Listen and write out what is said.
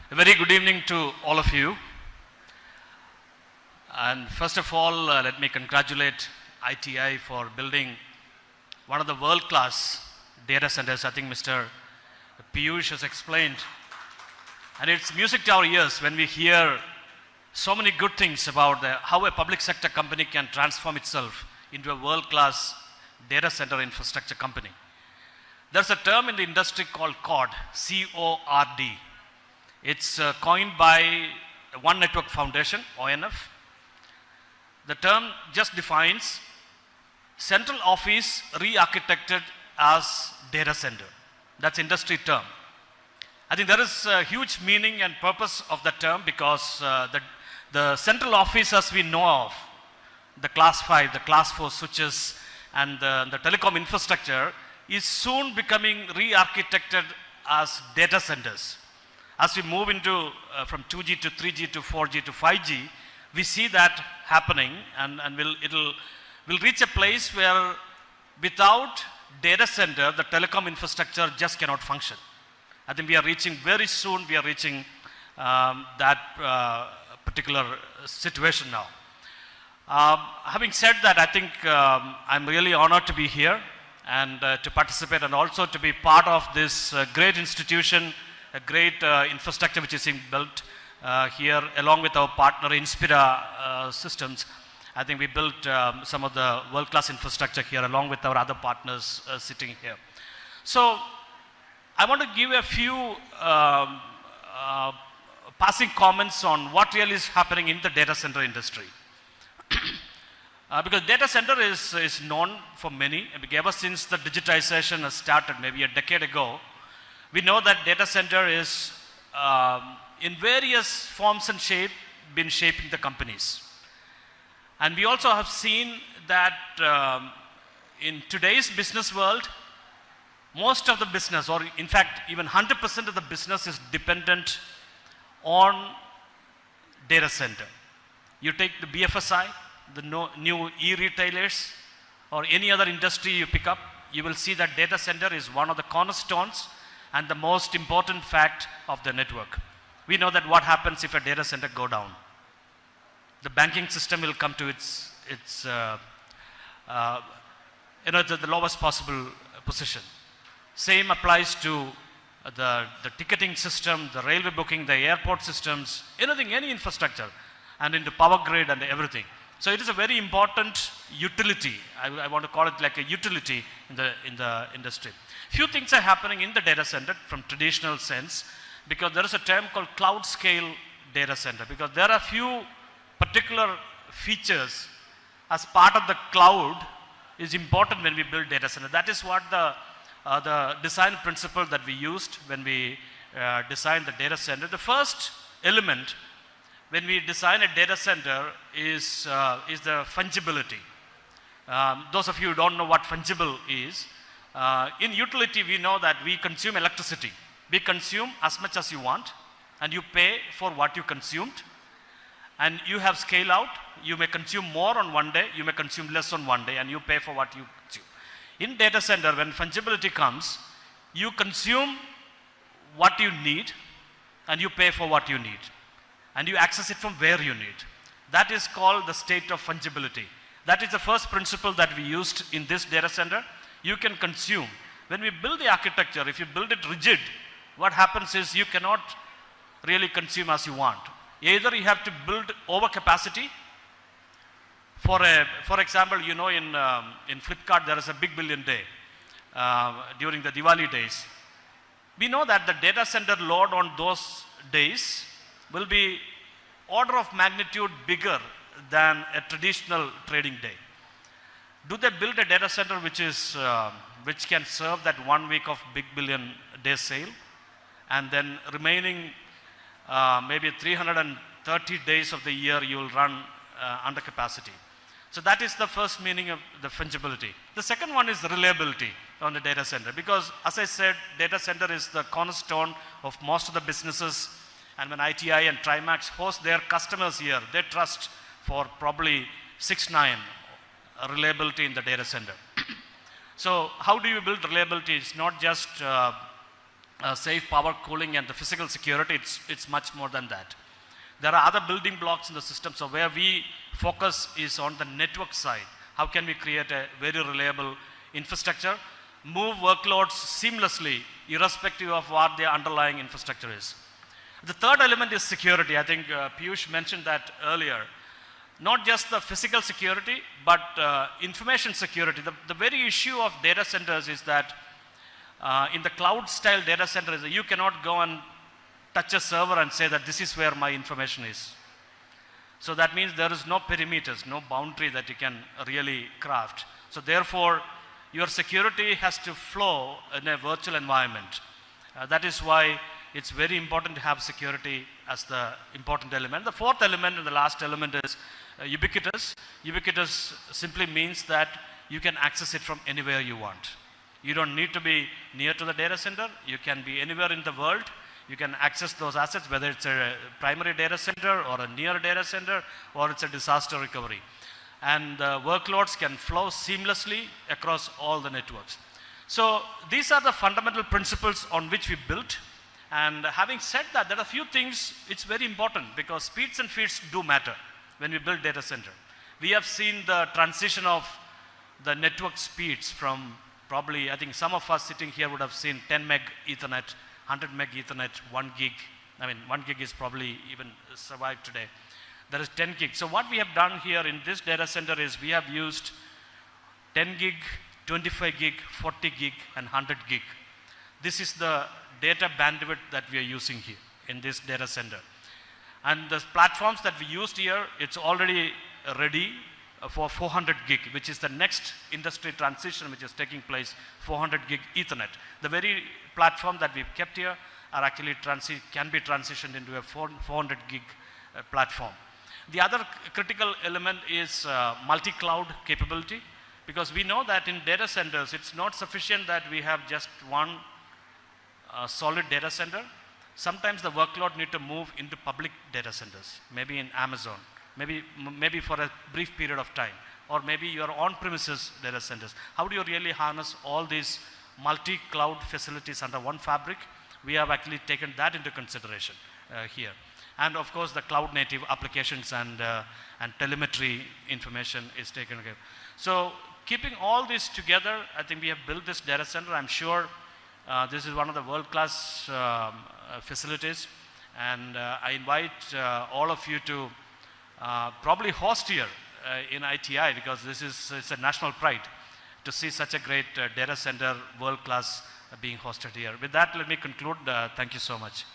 A very good evening to all of you. And first of all, let me congratulate ITI for building one of the world-class data centers. I think Mr. Piyush has explained. And it's music to our ears when we hear so many good things about how a public sector company can transform itself into a world-class data center infrastructure company. There's a term in the industry called CORD, C-O-R-D. It's coined by One Network Foundation, ONF. The term just defines central office re-architected as data center. That's industry term. I think there is a huge meaning and purpose of the term because the central office as we know of, the class 5, the class 4 switches and the telecom infrastructure is soon becoming re-architected as data centers. As we move into from 2G to 3G to 4G to 5G, we see that happening and we'll reach a place where without data center, the telecom infrastructure just cannot function. I think we are reaching very soon, we are reaching that particular situation now. Having said that, I think I'm really honored to be here and to participate and also to be part of this great institution, a great infrastructure which is being built here along with our partner Inspira Systems. I think we built some of the world-class infrastructure here along with our other partners sitting here. So I want to give a few passing comments on what really is happening in the data center industry. Because data center is known for many, ever since the digitization has started maybe a decade ago, we know that data center is in various forms and shape been shaping the companies. And we also have seen that in today's business world, most of the business, or in fact even 100% of the business is dependent on data center. You take the BFSI, the new e-retailers or any other industry you pick up, you will see that data center is one of the cornerstones and the most important fact of the network. We know that what happens if a data center go down. The banking system will come to its the lowest possible position. Same applies to the ticketing system, the railway booking, the airport systems, anything, any infrastructure, and into power grid and everything. So it is a very important utility. I want to call it like a utility in the industry. Few things are happening in the data center from traditional sense because there is a term called cloud scale data center because there are few particular features as part of the cloud is important when we build data center. That is what the design principle that we used when we designed the data center. The first element when we design a data center is the fungibility. Those of you who don't know what fungible is, in utility we know that we consume electricity. We consume as much as you want and you pay for what you consumed. And you have scale out, you may consume more on one day, you may consume less on one day and you pay for what you consume. In data center when fungibility comes, you consume what you need and you pay for what you need. And you access it from where you need. That is called the state of fungibility. That is the first principle that we used in this data center. You can consume. When we build the architecture, if you build it rigid, what happens is you cannot really consume as you want. Either you have to build over capacity. For example, you know in Flipkart there is a big billion day during the Diwali days. We know that the data center load on those days will be order of magnitude bigger than a traditional trading day. Do they build a data center which can serve that 1 week of big billion day sale and then remaining maybe 330 days of the year you will run under capacity. So that is the first meaning of the fungibility. The second one is reliability on the data center because as I said, data center is the cornerstone of most of the businesses. And when ITI and Trimax host their customers here, they trust for probably 6-9 reliability in the data center. So how do you build reliability? It's not just safe power, cooling, and the physical security, it's much more than that. There are other building blocks in the system. So where we focus is on the network side. How can we create a very reliable infrastructure, move workloads seamlessly, irrespective of what the underlying infrastructure is. The third element is security. I think Piyush mentioned that earlier. Not just the physical security, but information security. The very issue of data centers is that in the cloud style data centers, you cannot go and touch a server and say that this is where my information is. So that means there is no perimeters, no boundary that you can really craft. So therefore, your security has to flow in a virtual environment. That is why it's very important to have security as the important element. The fourth element and the last element is ubiquitous. Ubiquitous simply means that you can access it from anywhere you want. You don't need to be near to the data center. You can be anywhere in the world. You can access those assets, whether it's a primary data center or a near data center or it's a disaster recovery. And the workloads can flow seamlessly across all the networks. So these are the fundamental principles on which we built. And having said that, there are a few things, it's very important because speeds and feeds do matter when we build data center. We have seen the transition of the network speeds from probably, I think some of us sitting here would have seen 10 meg Ethernet, 100 meg Ethernet, 1 gig. I mean, 1 gig is probably even survived today. There is 10 gig. So what we have done here in this data center is we have used 10 gig, 25 gig, 40 gig, and 100 gig. This is the data bandwidth that we are using here in this data center. And the platforms that we used here, it's already ready for 400 gig, which is the next industry transition which is taking place, 400 gig Ethernet. The very platform that we've kept here are actually can be transitioned into a 400 gig platform. The other critical element is multi-cloud capability, because we know that in data centers, it's not sufficient that we have just one solid data center. Sometimes the workload need to move into public data centers, maybe in Amazon, maybe for a brief period of time, or maybe your on-premises data centers. How do you really harness all these multi-cloud facilities under one fabric? We have actually taken that into consideration here. And of course, the cloud native applications and telemetry information is taken care of. So keeping all this together, I think we have built this data center. I'm sure this is one of the world-class facilities. And I invite all of you to probably host here in ITI, because it's a national pride to see such a great data center, world-class being hosted here. With that, let me conclude. Thank you so much.